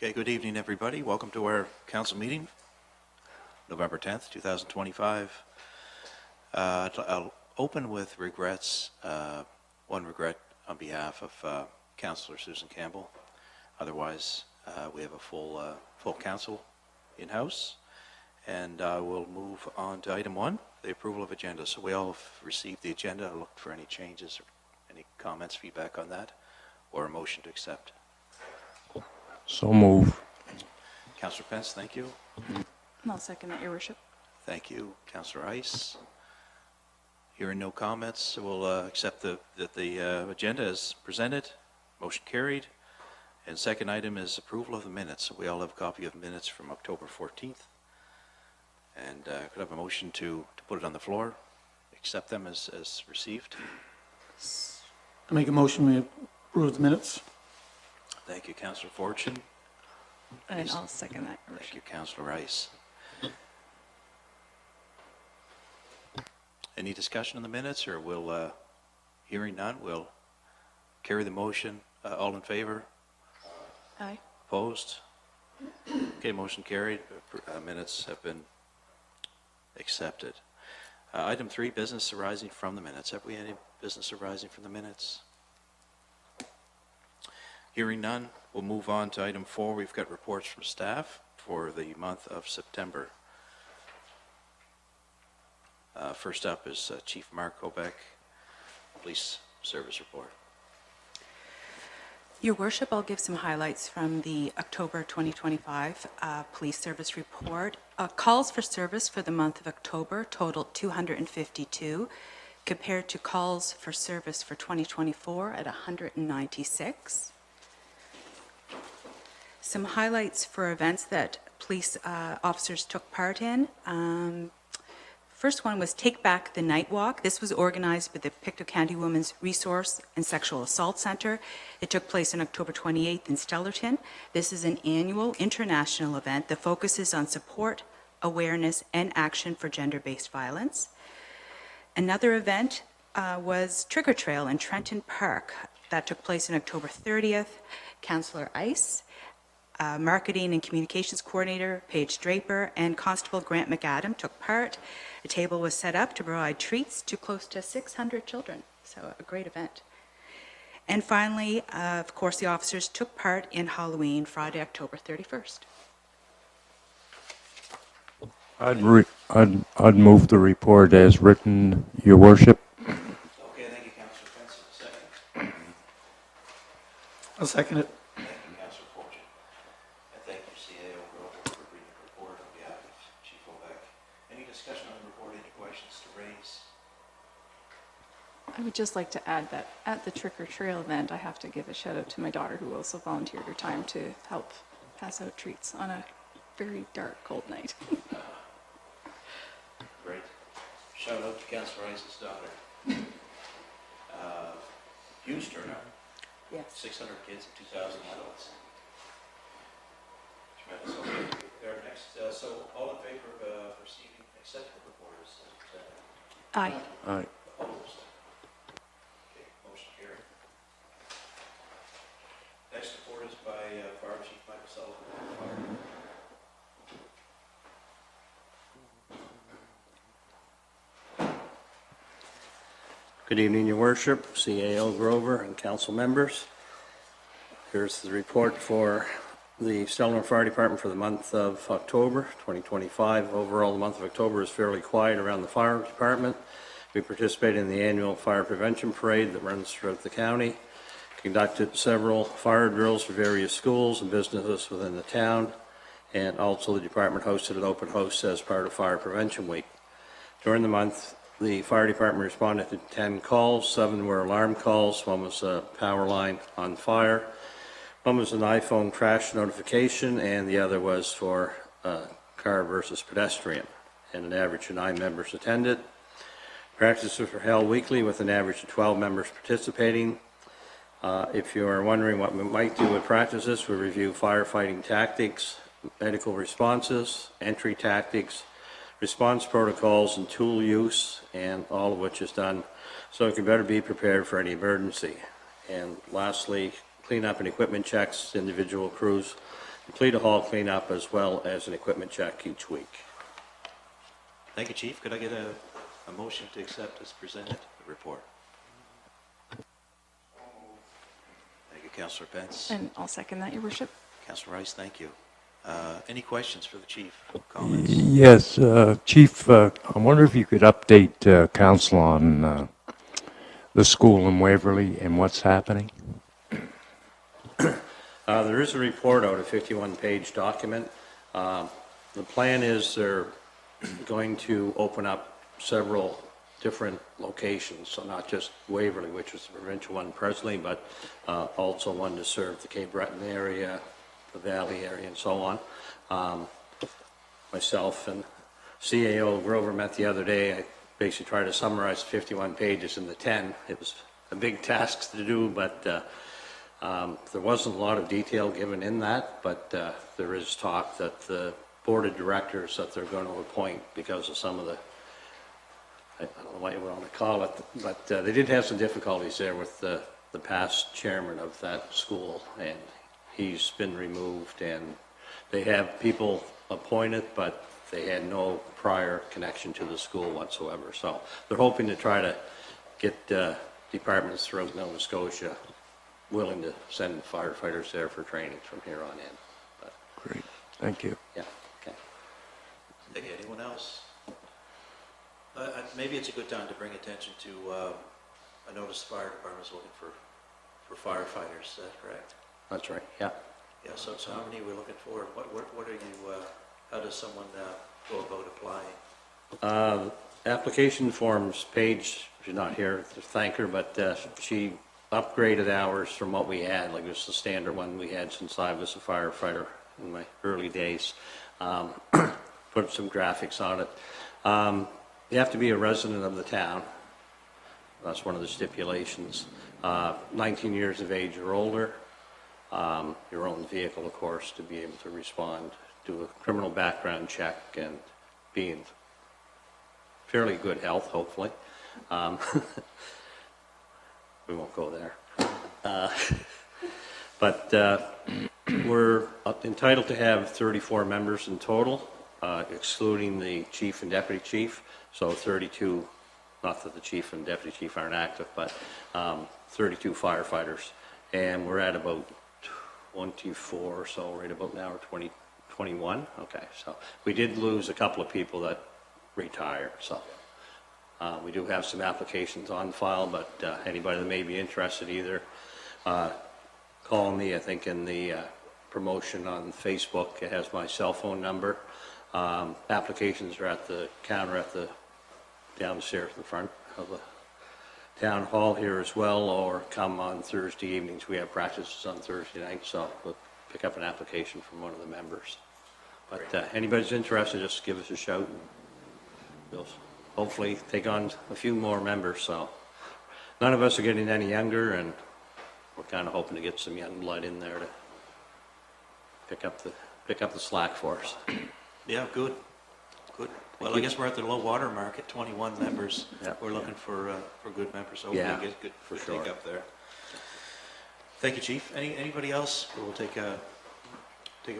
Okay, good evening, everybody. Welcome to our council meeting, November 10th, 2025. I'll open with regrets. One regret on behalf of Councillor Susan Campbell. Otherwise, we have a full council in-house. And we'll move on to item 1, the approval of agenda. So we all have received the agenda. I looked for any changes or any comments, feedback on that, or a motion to accept. So move. Councillor Pence, thank you. I'll second that, Your Worship. Thank you. Councillor Ice. Hearing no comments, we'll accept the agenda as presented. Motion carried. And second item is approval of the minutes. We all have a copy of minutes from October 14th. And could I have a motion to put it on the floor, accept them as received? I make a motion we approve the minutes. Thank you, Councillor Fortune. And I'll second that, Your Thank Worship. you, Councillor Rice. Any discussion on the minutes, or will, hearing none, we'll carry the motion. All in favor? Aye. Opposed? Okay, motion carried. Minutes have been accepted. Item 3, business arising from the minutes. Have we any business arising from the minutes? Hearing none, we'll move on to item 4. We've got reports from staff for the month of September. First up is Chief Mark Kobeck, Police Service Report. Your Worship, I'll give some highlights from the October 2025 Police Service Report. Calls for service for the month of October totaled 252, compared to calls for service for 2024 at 196. Some highlights for events that police officers took part in. First one was Take Back the Night Walk. This was organized by the Pictou County Women's Resource and Sexual Assault Center. It took place on October 28th in Stellarton. This is an annual international event that focuses on support, awareness, and action for gender-based violence. Another event was Trigger Trail in Trenton Park. That took place on October 30th. Councillor Ice, Marketing and Communications Coordinator Paige Draper, and Constable Grant McAdam took part. A table was set up to provide treats to close to 600 children, so a great event. And finally, of course, the officers took part in Halloween, Friday, October 31st. I'd move the report as written, Your Worship. Okay, thank you, Councillor Pence. Second. I'll second it. Thank you, Councillor Fortune. And thank you, CAO Grover, for reading the report on behalf of Chief Kobeck. Any discussion on the report? Any questions to raise? I would just like to add that at the Trick or Trail event, I have to give a shout out to my daughter, who also volunteered her time to help pass out treats on a very dark, cold night. Great. Shout out to Councillor Rice's daughter. Huge turnout. Yes. 600 kids and 2,000 adults. Tremendous. Okay, our next. So all in favor of receiving accepting the report as presented? Aye. Aye. Opposed? Okay, motion carried. Next report is by Fire Chief Michael Sullivan. Good evening, Your Worship, CAO Grover, and council members. Here's the report for the Stellarton Fire Department for the month of October 2025. Overall, the month of October is fairly quiet around the fire department. We participated in the annual fire prevention parade that runs throughout the county, conducted several fire drills for various schools and businesses within the town, and also the department hosted an open house as part of Fire Prevention Week. During the month, the fire department responded to 10 calls. 7 were alarm calls. 1 was a power line on fire. 1 was an iPhone crash notification, and the other was for car versus pedestrian. And an average of 9 members attended. Practices were held weekly with an average of 12 members participating. If you are wondering what we might do with practices, we review firefighting tactics, medical responses, entry tactics, response protocols, and tool use, and all of which is done so you can better be prepared for any emergency. And lastly, cleanup and equipment checks, individual crews complete a hall cleanup as well as an equipment check each week. Thank you, Chief. Could I get a motion to accept as presented, the report? Thank you, Councillor Pence. And I'll second that, Your Worship. Councillor Rice, thank you. Any questions for the chief? Comments? Yes, Chief, I wonder if you could update council on the school in Waverly and what's happening? There is a report out, a 51-page document. The plan is they're going to open up several different locations, so not just Waverly, which is the provincial one presently, but also one to serve the Cape Breton area, the Valley area, and so on. Myself and CAO Grover met the other day. I basically tried to summarize 51 pages into 10. It was a big task to do, but there wasn't a lot of detail given in that, but there is talk that the board of directors that they're going to appoint because of some of the, I don't know what you want to call it, but they did have some difficulties there with the past chairman of that school, and he's been removed, and they have people appointed, but they had no prior connection to the school whatsoever. So they're hoping to try to get departments throughout Nova Scotia willing to send firefighters there for training from here on in. But, Great, thank you. yeah, okay. Thank you. Anyone else? Maybe it's a good time to bring attention to, I noticed the fire department's looking for firefighters, is that correct? That's right, yeah. Yeah, so how many are we looking for? What are you, how does someone go about applying? Application forms page, she's not here to thank her, but she upgraded hours from what we had, like this is the standard one we had since I was a firefighter in my early days. Put some graphics on it. You have to be a resident of the town. That's one of the stipulations. 19 years of age or older. Your own vehicle, of course, to be able to respond, do a criminal background check, and be in fairly good health, hopefully. We won't go there. But we're entitled to have 34 members in total, excluding the chief and deputy chief. So 32, not that the chief and deputy chief aren't active, but 32 firefighters. And we're at about 24 or so right about now, or 21. Okay, so we did lose a couple of people that retired. So we do have some applications on file, but anybody that may be interested, either call me. I think in the promotion on Facebook, it has my cell phone number. Applications are at the counter at the downstairs in the front of the town hall here as well, or come on Thursday evenings. We have practices on Thursday night, so we'll pick up an application from one of the members. But anybody's interested, just give us a shout, and we'll hopefully take on a few more members. So none of us are getting any younger, and we're kind of hoping to get some young blood in there to pick up the slack for us. Yeah, good. Good. Well, I guess we're at the low water mark at 21 members. Yeah. We're looking for good members, so Yeah, hopefully get for good sure. take up there. Thank you, Chief. Anybody else? We'll take a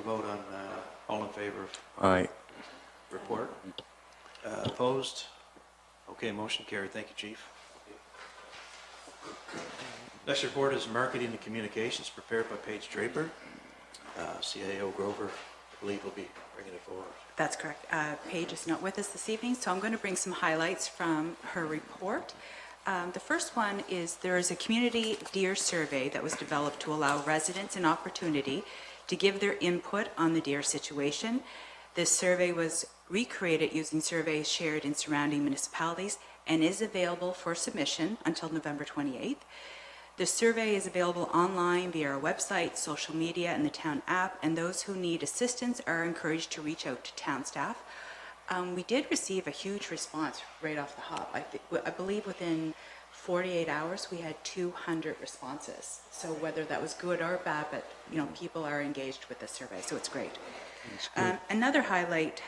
vote on all in favor of Aye. report. Opposed? Okay, motion carried. Thank you, Chief. Next report is Marketing and Communications, prepared by Paige Draper. CAO Grover, I believe, will be bringing it forward. That's correct. Paige is not with us this evening, so I'm going to bring some highlights from her report. The first one is there is a community deer survey that was developed to allow residents an opportunity to give their input on the deer situation. This survey was recreated using surveys shared in surrounding municipalities and is available for submission until November 28th. The survey is available online via our website, social media, and the town app, and those who need assistance are encouraged to reach out to town staff. We did receive a huge response right off the hop. I believe within 48 hours we had 200 responses. So whether that was good or bad, but people are engaged with the survey, so it's great. Another highlight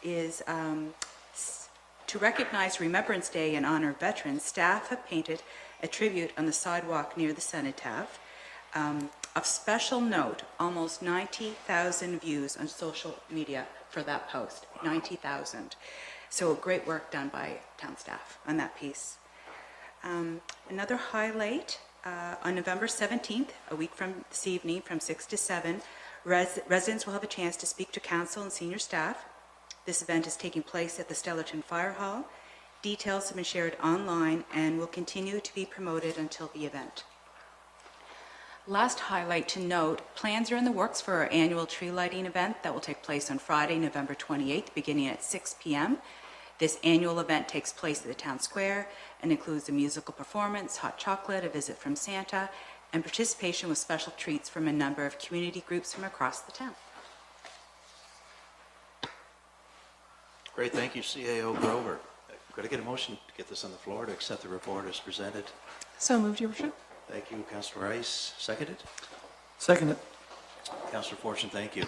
is to recognize Remembrance Day and honor veterans, staff have painted a tribute on the sidewalk near the cenotaph. Of special note, almost 90,000 views on social media for that post, 90,000. So great work done by town staff on that piece. Another highlight, on November 17th, a week from this evening, from 6 to 7, residents will have a chance to speak to council and senior staff. This event is taking place at the Stellarton Fire Hall. Details have been shared online and will continue to be promoted until the event. Last highlight to note, plans are in the works for our annual tree lighting event that will take place on Friday, November 28th, beginning at 6 p.m. This annual event takes place at the town square and includes a musical performance, hot chocolate, a visit from Santa, and participation with special treats from a number of community groups from across the town. Great, thank you, CAO Grover. Could I get a motion to get this on the floor to accept the report as presented? So moved, Your Worship. Thank you, Councillor Rice. Seconded? Second it. Councillor Fortune, thank you.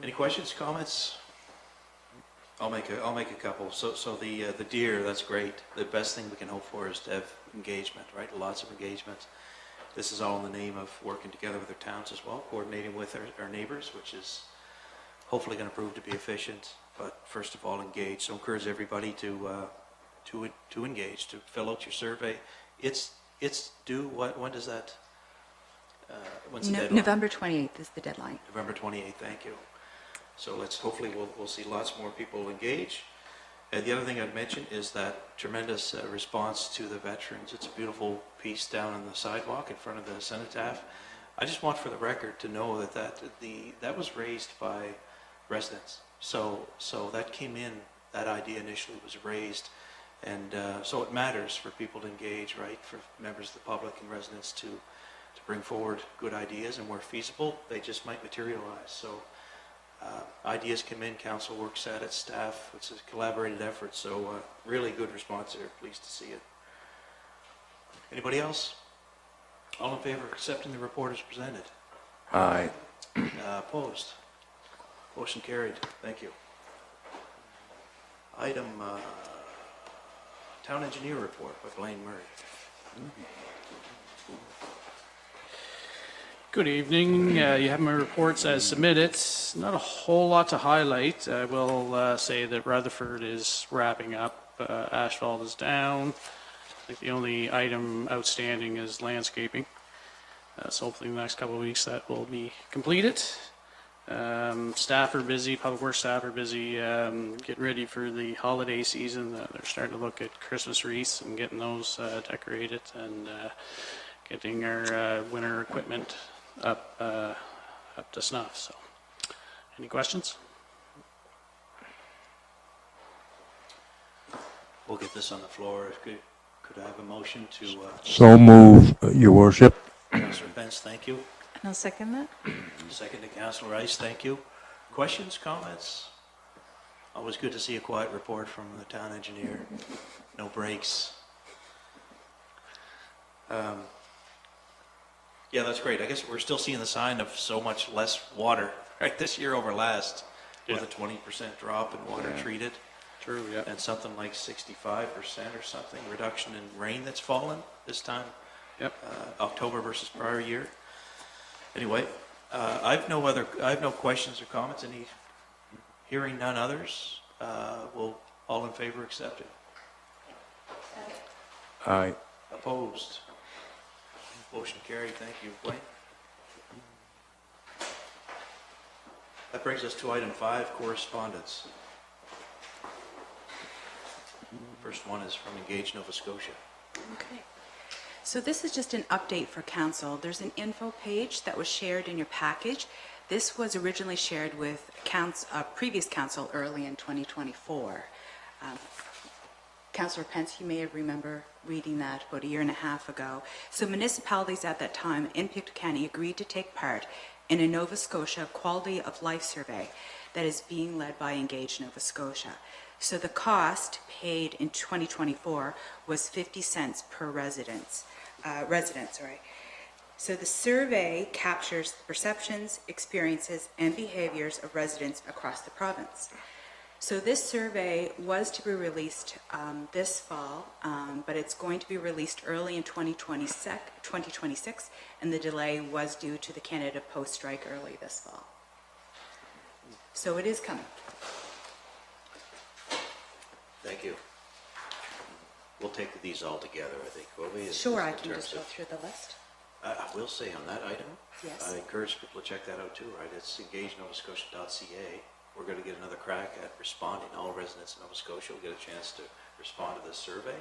Any questions, comments? I'll make a couple. So the deer, that's great. The best thing we can hope for is to have engagement, right? Lots of engagement. This is all in the name of working together with our towns as well, coordinating with our neighbors, which is hopefully going to prove to be efficient. But first of all, engage. So encourage everybody to engage, to fill out your survey. It's due. When does that? When's the deadline? November 28th is the deadline. November 28th. Thank you. So hopefully we'll see lots more people engage. And the other thing I'd mention is that tremendous response to the veterans. It's a beautiful piece down on the sidewalk in front of the cenotaph. I just want for the record to know that was raised by residents. So that came in, that idea initially was raised. And so it matters for people to engage, right? For members of the public and residents to bring forward good ideas, and where feasible, they just might materialize. So ideas come in, council works at it, staff, it's a collaborated effort. So really good response there, pleased to see it. Anybody else? All in favor of accepting the report as presented? Aye. Opposed? Motion carried. Thank you. Item Town Engineer Report by Blaine Murray. Good evening. You have my reports as submitted. Not a whole lot to highlight. I will say that Rutherford is wrapping up. Asphalt is down. I think the only item outstanding is landscaping. So hopefully in the next couple of weeks that will be completed. Staff are busy, public works staff are busy getting ready for the holiday season. They're starting to look at Christmas wreaths and getting those decorated, and getting our winter equipment up to snuff. So, any questions? We'll get this on the floor. Could I have a motion to... So move, Your Worship. Councillor Benz, thank you. And I'll second that. Second to Councillor Rice, thank you. Questions, comments? Always good to see a quiet report from the town engineer. No breaks. Yeah, that's great. I guess we're still seeing the sign of so much less water, right, this year over last, with a 20% drop in water treated. True, yeah. And something like 65% or something reduction in rain that's fallen this time. Yep. October versus prior year. Anyway, I have no questions or comments. Hearing none others, will all in favor accept it? Aye. Opposed? Motion carried. Thank you, Blaine. That brings us to item 5, correspondence. First one is from Engage Nova Scotia. Okay. So this is just an update for council. There's an info page that was shared in your package. This was originally shared with previous council early in 2024. Councillor Pence, you may remember reading that about a year and a half ago. So municipalities at that time in Pictou County agreed to take part in a Nova Scotia quality of life survey that is being led by Engage Nova Scotia. So the cost paid in 2024 was 50 cents per resident. So the survey captures the perceptions, experiences, and behaviors of residents across the province. So this survey was to be released this fall, but it's going to be released early in 2026, and the delay was due to the Canada Post strike early this fall. So it is coming. Thank you. We'll take these all together, I think, will we? Sure, I In can just terms go of- through the list. I will say on that item, Yes. I encourage people to check that out too, right? It's engagenovascotia.ca. We're going to get another crack at responding. All residents in Nova Scotia will get a chance to respond to this survey.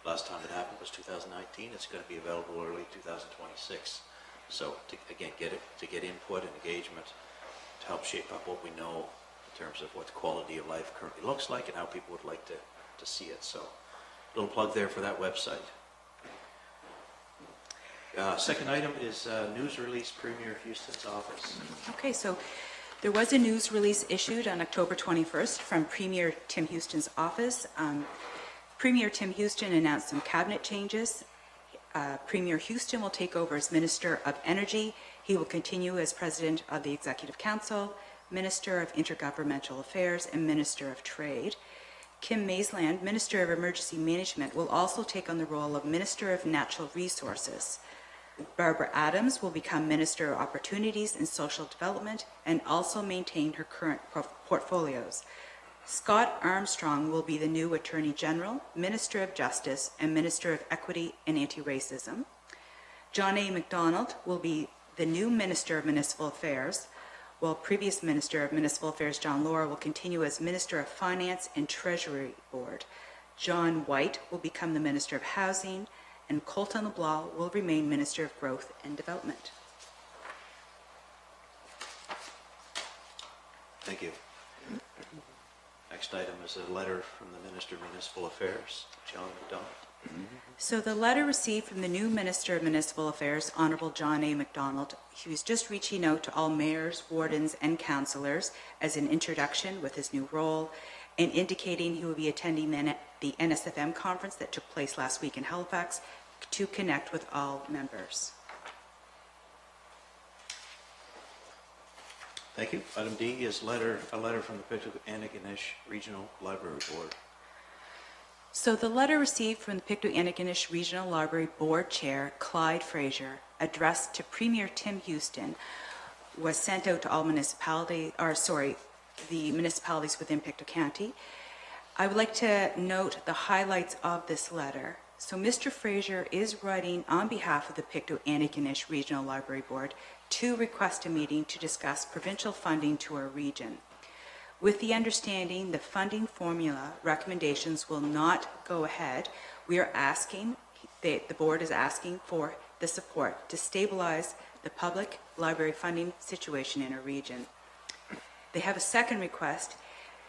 Last time it happened was 2019. It's going to be available early 2026. So to, again, get input and engagement to help shape up what we know in terms of what the quality of life currently looks like and how people would like to see it. So a little plug there for that website. Second item is news release, Premier Houston's office. Okay, so there was a news release issued on October 21st from Premier Tim Houston's office. Premier Tim Houston announced some cabinet changes. Premier Houston will take over as Minister of Energy. He will continue as President of the Executive Council, Minister of Intergovernmental Affairs, and Minister of Trade. Kim Maisland, Minister of Emergency Management, will also take on the role of Minister of Natural Resources. Barbara Adams will become Minister of Opportunities and Social Development and also maintain her current portfolios. Scott Armstrong will be the new Attorney General, Minister of Justice, and Minister of Equity and Anti-Racism. John A. MacDonald will be the new Minister of Municipal Affairs, while previous Minister of Municipal Affairs John Laura will continue as Minister of Finance and Treasury Board. John White will become the Minister of Housing, and Colton LeBlanc will remain Minister of Growth and Development. Thank you. Next item is a letter from the Minister of Municipal Affairs, John MacDonald. So the letter received from the new Minister of Municipal Affairs, Honourable John A. MacDonald, he was just reaching out to all mayors, wardens, and councillors as an introduction with his new role, and indicating he will be attending the NSFM conference that took place last week in Halifax to connect with all members. Thank you. Item D is a letter from the Pictou-Antigonish Regional Library Board. So the letter received from the Pictou-Antigonish Regional Library Board Chair, Clyde Fraser, addressed to Premier Tim Houston, was sent out to all the municipalities within Pictou County. I would like to note the highlights of this letter. So Mr. Fraser is writing on behalf of the Pictou-Antigonish Regional Library Board to request a meeting to discuss provincial funding to our region. With the understanding the funding formula recommendations will not go ahead, we are asking, the board is asking for the support to stabilize the public library funding situation in our region. They have a second request,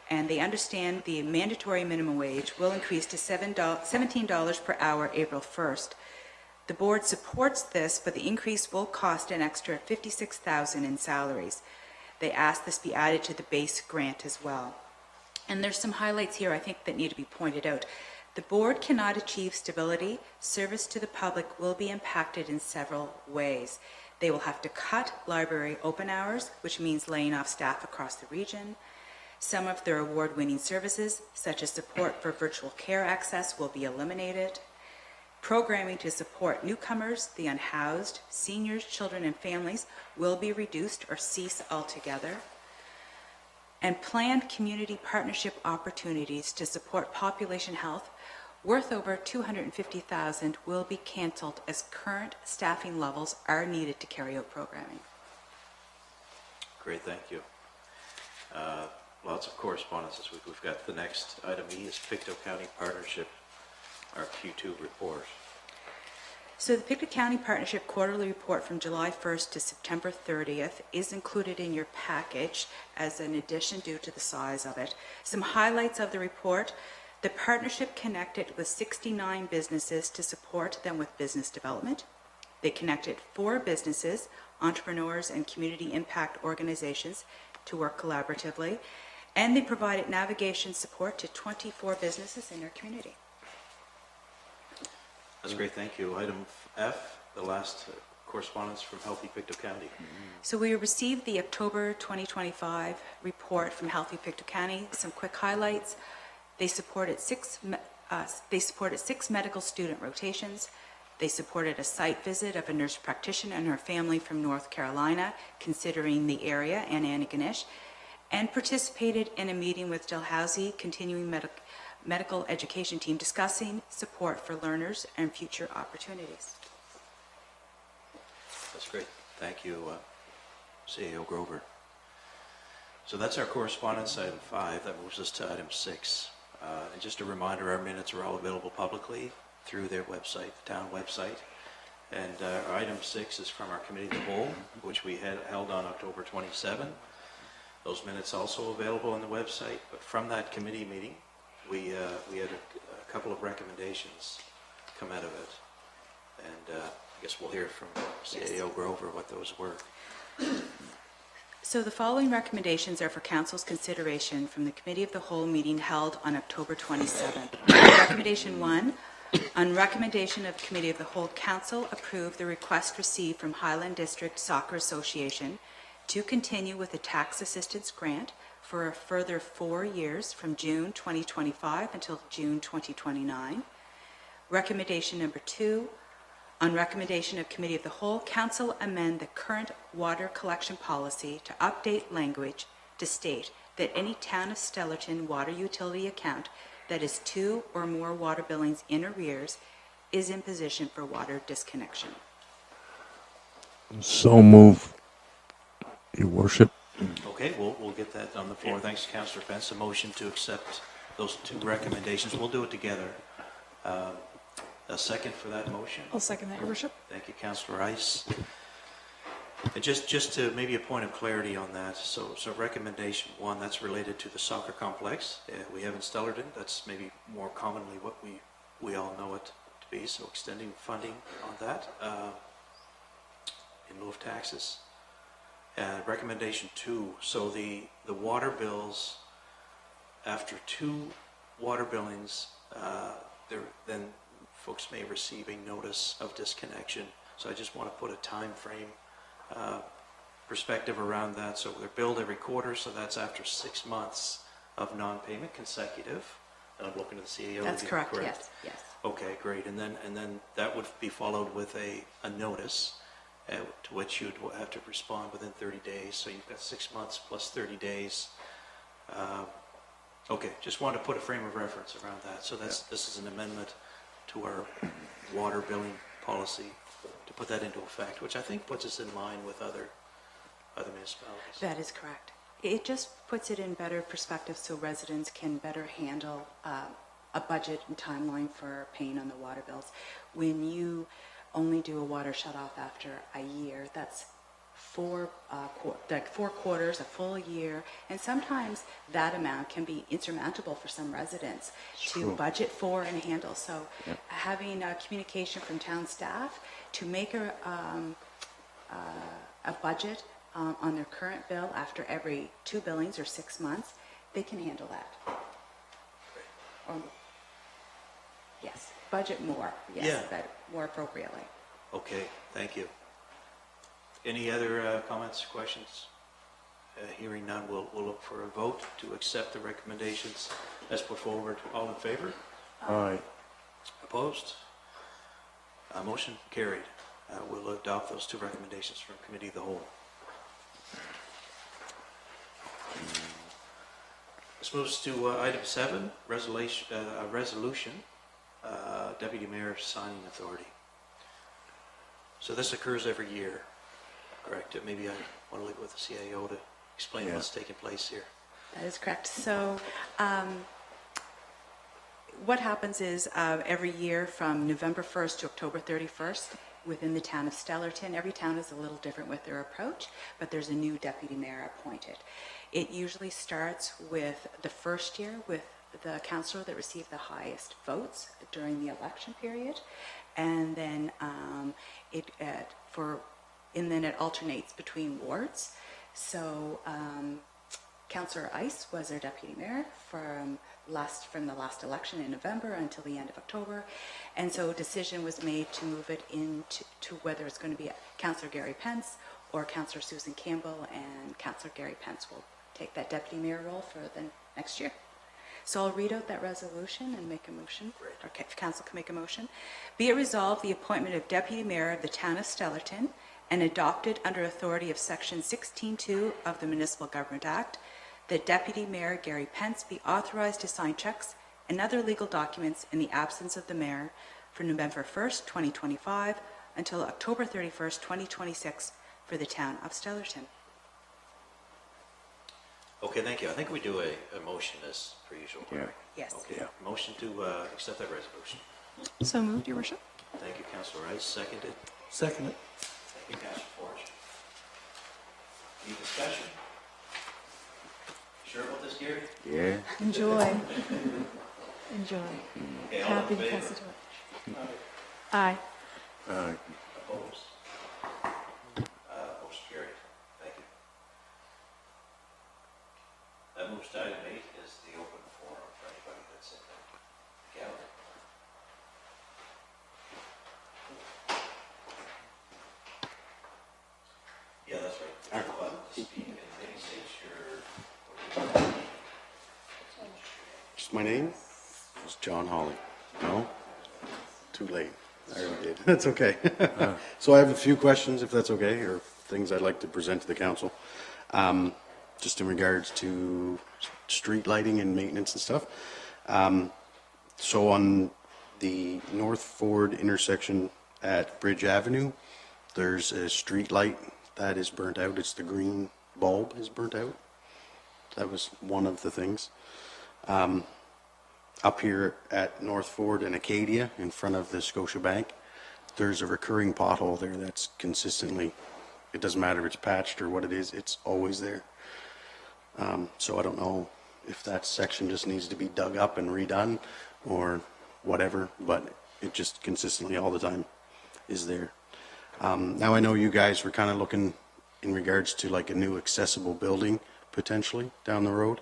and they understand the mandatory minimum wage will increase to $17 per hour April 1st. The board supports this, but the increase will cost an extra $56,000 in salaries. They ask this be added to the base grant as well. And there's some highlights here I think that need to be pointed out. The board cannot achieve stability. Service to the public will be impacted in several ways. They will have to cut library open hours, which means laying off staff across the region. Some of their award-winning services, such as support for virtual care access, will be eliminated. Programming to support newcomers, the unhoused, seniors, children, and families will be reduced or cease altogether. And planned community partnership opportunities to support population health worth over $250,000 will be canceled as current staffing levels are needed to carry out programming. Great, thank you. Lots of correspondence this week. We've got the next item E is Pictou County Partnership, our Q2 report. So the Pictou County Partnership Quarterly Report from July 1st to September 30th is included in your package as an addition due to the size of it. Some highlights of the report: the partnership connected with 69 businesses to support them with business development. They connected 4 businesses, entrepreneurs, and community impact organizations to work collaboratively, and they provided navigation support to 24 businesses in our community. That's great, thank you. Item F, the last correspondence from Healthy Pictou County. So we received the October 2025 report from Healthy Pictou County. Some quick highlights. They supported six medical student rotations. They supported a site visit of a nurse practitioner and her family from North Carolina, considering the area and Antigonish, and participated in a meeting with Dalhousie Continuing Medical Education Team discussing support for learners and future opportunities. That's great. Thank you, CAO Grover. So that's our correspondence, item 5. That moves us to item 6. And just a reminder, our minutes are all available publicly through their website, the town website. And item 6 is from our committee of the whole, which we held on October 27. Those minutes also available on the website. But from that committee meeting, we had a couple of recommendations come out of it. And I guess we'll hear from CAO Grover what those were. So the following recommendations are for Council's consideration from the Committee of the Whole meeting held on October 27th. Recommendation 1, on recommendation of Committee of the Whole, Council approved the request received from Highland District Soccer Association to continue with a tax assistance grant for a further 4 years from June 2025 until June 2029. Recommendation number 2, on recommendation of Committee of the Whole, Council amend the current water collection policy to update language to state that any Town of Stellarton water utility account that is 2 or more water billings in arrears is in position for water disconnection. So move, Your Worship. Okay, we'll get that on the floor. Thanks, Councillor Pence. A motion to accept those 2 recommendations. We'll do it together. A second for that motion. I'll second that, Your Worship. Thank you, Councillor Rice. And just to maybe a point of clarity on that, so recommendation 1, that's related to the soccer complex we have in Stellarton. That's maybe more commonly what we all know it to be, so extending funding on that in lieu of taxes. Recommendation 2, so the water bills, after 2 water billings, then folks may receive a notice of disconnection. So I just want to put a time frame perspective around that. So they're billed every quarter, so that's after 6 months of non-payment consecutive. And I'm looking at the CAO. That's correct, yes. Okay, great. And then that would be followed with a notice to which you'd have to respond within 30 days. So you've got 6 months plus 30 days. Okay, just wanted to put a frame of reference around that. So this is an amendment to our water billing policy to put that into effect, which I think puts us in line with other municipalities. That is correct. It just puts it in better perspective so residents can better handle a budget and timeline for paying on the water bills. When you only do a water shutoff after a year, that's 4 quarters, a full year, and sometimes that amount can be insurmountable for some residents to budget for and handle. So having communication from town staff to make a budget on their current bill after every 2 billings or 6 months, they can handle that. Yes, budget more, yes, but more appropriately. Okay, thank you. Any other comments, questions? Hearing none, we'll look for a vote to accept the recommendations as put forward. All in favor? Aye. Opposed? Motion carried. We'll adopt those 2 recommendations from Committee of the Whole. This moves to item 7, resolution, Deputy Mayor signing authority. So this occurs every year, correct? Maybe I want to leave it with the CAO to explain what's taking place here. That is correct. So what happens is every year from November 1st to October 31st within the town of Stellarton, every town is a little different with their approach, but there's a new deputy mayor appointed. It usually starts with the first year with the councillor that received the highest votes during the election period, and then it alternates between wards. So Councillor Ice was our deputy mayor from the last election in November until the end of October. And so a decision was made to move it into whether it's going to be Councillor Gary Pence or Councillor Susan Campbell, and Councillor Gary Pence will take that deputy mayor role for the next year. So I'll read out that resolution and make a motion. Okay, if council can make a motion. Be it resolved, the appointment of deputy mayor of the town of Stellarton and adopted under authority of section 16.2 of the Municipal Government Act, that deputy mayor Gary Pence be authorized to sign checks and other legal documents in the absence of the mayor from November 1st, 2025 until October 31st, 2026 for the town of Stellarton. Okay, thank you. I think we do a motion as per usual. Yeah. Yes. Okay, motion to accept that resolution. So moved, Your Worship. Thank you, Councillor Rice. Seconded. Second it. Thank you, Councillor Forge. Any discussion? Sure about this, Gary? Yeah. Enjoy. Enjoy. Okay, all in Happy to favor? pass it to her. Aye. Opposed? Motion carried. Thank you. That moves to item 8 is the open forum for anybody that's in the gallery. Yeah, that's right. You're allowed to speak and maybe state your. Just my name? It's John Hawley. No? Too late. I already did. That's okay. So I have a few questions, if that's okay, or things I'd like to present to the council. Just in regards to street lighting and maintenance and stuff. So on the North Ford intersection at Bridge Avenue, there's a street light that is burnt out. It's the green bulb is burnt out. That was one of the things. Up here at North Ford and Acadia in front of the Scotiabank, there's a recurring pothole there that's consistently, it doesn't matter if it's patched or what it is, it's always there. So I don't know if that section just needs to be dug up and redone or whatever, but it just consistently all the time is there. Now I know you guys were kind of looking in regards to like a new accessible building potentially down the road.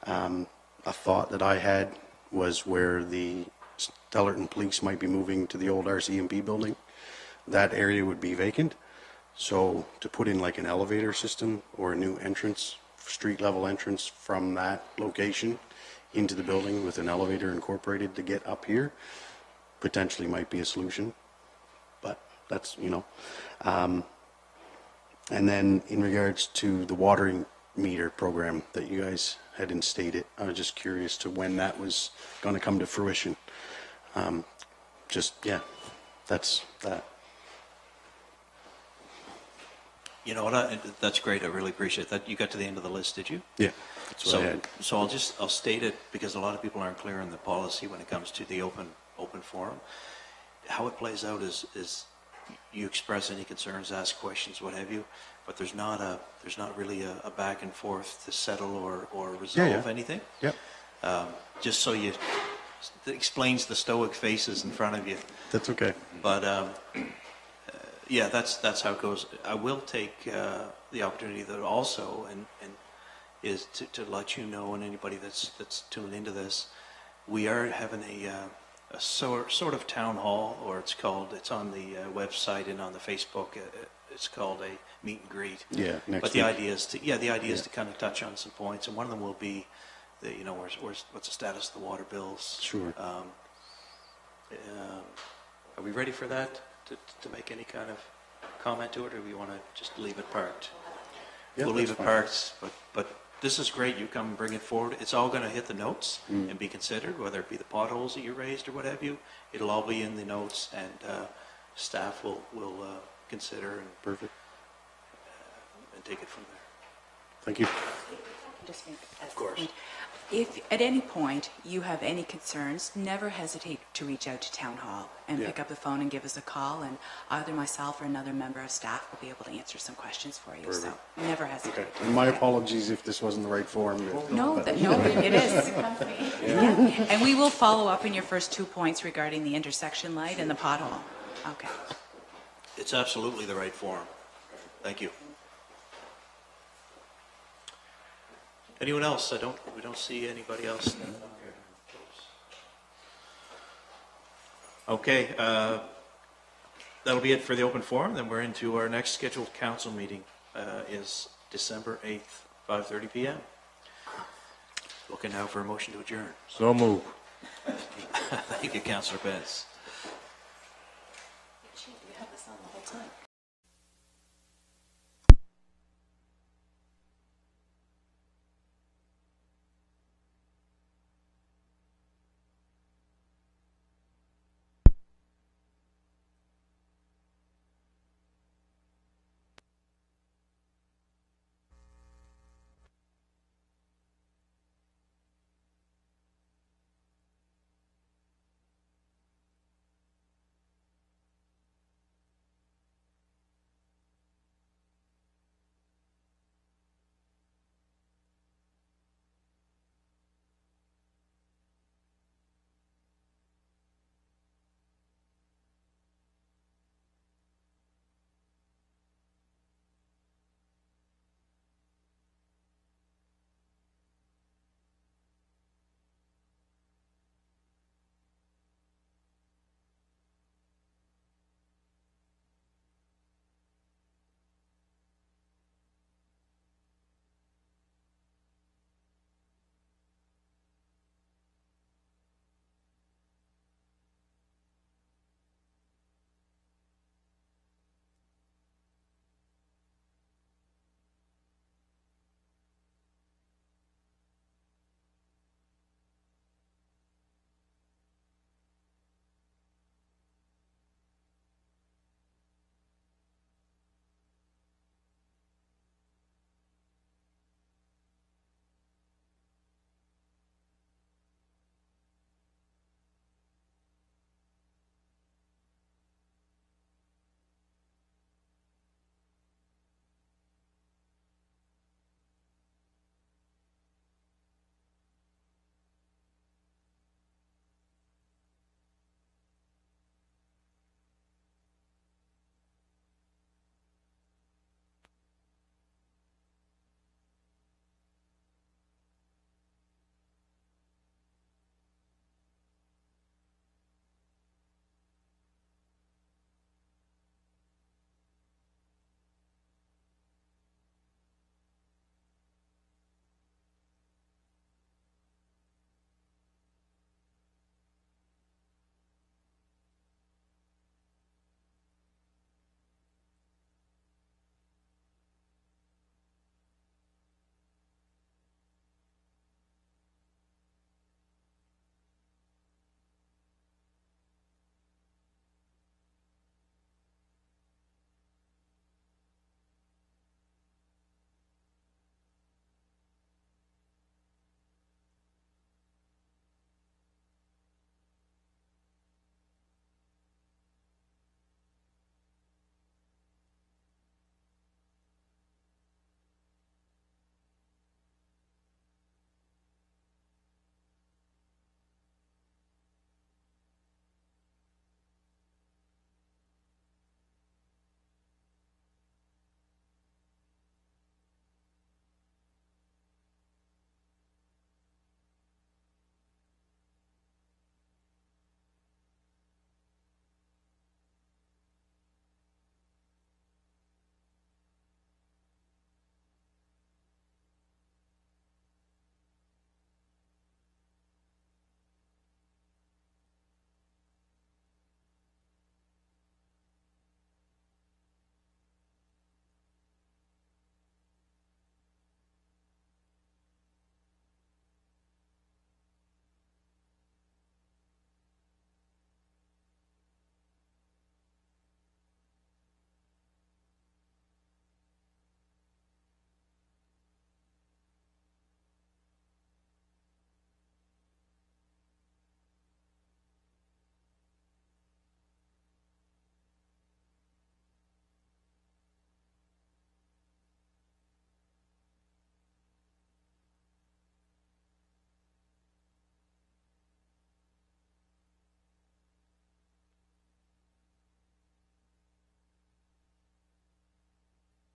A thought that I had was where the Stellarton Police might be moving to the old RCMP building. That area would be vacant. So to put in like an elevator system or a new entrance, street level entrance from that location into the building with an elevator incorporated to get up here, potentially might be a solution. But that's, you know. And then in regards to the watering meter program that you guys had instated, I was just curious to when that was going to come to fruition. Yeah, that's that. You know what, that's great, I really appreciate that. You got to the end of the list, did you? Yeah, that's what I had. So I'll state it, because a lot of people aren't clear on the policy when it comes to the open forum. How it plays out is you express any concerns, ask questions, what have you, but there's not really a back and forth to settle or resolve anything. Yep, Just so it explains the stoic faces in front of you. that's okay. But yeah, that's how it goes. I will take the opportunity that also and is to let you know, and anybody that's tuned into this, we are having a sort of town hall, or it's on the website and on the Facebook. It's called a meet and greet. Yeah, next But the week. idea is to kind of touch on some points, and one of them will be what's the status of the water bills. Sure. Are we ready for that, to make any kind of comment to it, or do we want to just leave it parked? Yeah, We'll leave that's it fine. parked, but this is great. You come and bring it forward. It's all going to hit the notes and be considered, whether it be the potholes that you raised or what have you. It'll all be in the notes, and staff will consider and Perfect. take it from there. Thank you. Just make Of course. If at any point you have any concerns, never hesitate to reach out to Town Hall and Yeah. pick up the phone and give us a call, and either myself or another member of staff will be able to answer some questions for you. So never hesitate. Okay. And my apologies if this wasn't the right form. No, it is. Yeah. And we will follow up in your first 2 points regarding the intersection light and the pothole. Okay. It's absolutely the right form. Thank you. Anyone else? We don't see anybody else. Okay, that'll be it for the open forum. Then we're into our next scheduled council meeting, is December 8th, 5:30 PM. Looking now for a motion to adjourn. So move. Thank you, Councillor Betts. You have this on the whole time.